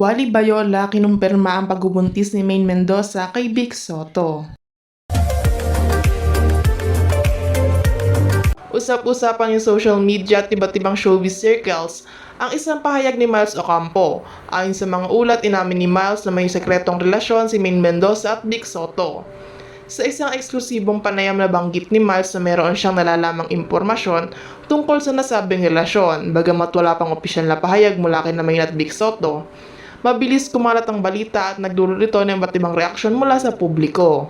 Wally Bayola kinumpirma ang pagbubuntis ni Maine Mendoza kay Vic Soto. Usap-usapan yung social media at iba't ibang showbiz circles ang isang pahayag ni Miles Ocampo. Ayon sa mga ulat, inamin ni Miles na may sekretong relasyon si Maine Mendoza at Vic Soto. Sa isang eksklusibong panayam na banggit ni Miles na meron siyang nalalamang impormasyon tungkol sa nasabing relasyon, bagamat wala pang opisyal na pahayag mula kay Maine at Vic Soto. Mabilis kumalat ang balita at nagdulot ito ng iba't ibang reaksyon mula sa publiko.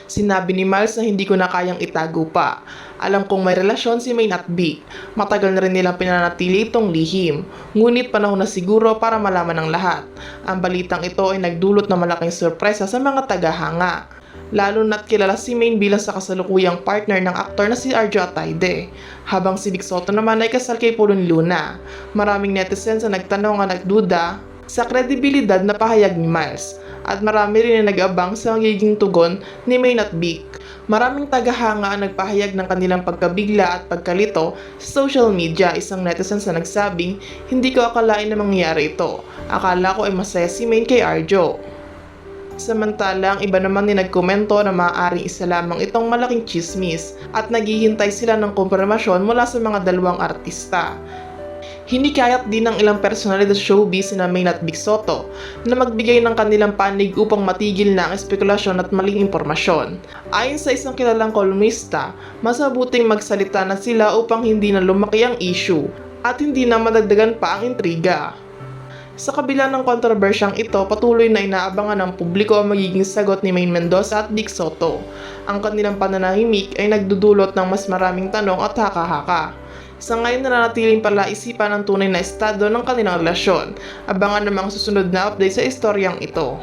Sinabi ni Miles na hindi ko na kayang itago pa. Alam kong may relasyon si Maine at Vic. Matagal na rin nilang pinanatili itong lihim. Ngunit panahon na siguro para malaman ng lahat. Ang balitang ito ay nagdulot ng malaking sorpresa sa mga tagahanga. Lalo na't kilala si Maine bilang sa kasalukuyang partner ng aktor na si Arjo Ataide. Habang si Vic Soto naman ay kasal kay Pulon Luna. Maraming netizens na nagtanong at nagduda sa kredibilidad na pahayag ni Miles. At marami rin na nag-abang sa magiging tugon ni Maine at Vic. Maraming tagahanga ang nagpahayag ng kanilang pagkabigla at pagkalito sa social media. Isang netizens na nagsabing, hindi ko akalain na mangyayari ito. Akala ko ay masaya si Maine kay Arjo. Samantalang iba naman din nagkomento na maaaring isa lamang itong malaking chismis at naghihintay sila ng kumpirmasyon mula sa mga dalawang artista. Hinikayat din ng ilang personalidad sa showbiz na Maine at Vic Soto na magbigay ng kanilang panig upang matigil na ang espekulasyon at maling impormasyon. Ayon sa isang kilalang kolumnista, mas mabuting magsalita na sila upang hindi na lumaki ang issue at hindi na madagdagan pa ang intriga. Sa kabila ng kontrobersyang ito, patuloy na inaabangan ng publiko ang magiging sagot ni Maine Mendoza at Vic Soto. Ang kanilang pananahimik ay nagdudulot ng mas maraming tanong at haka-haka. Sa ngayon nananatiling palaisipan ang tunay na estado ng kanilang relasyon. Abangan namang susunod na update sa istoryang ito.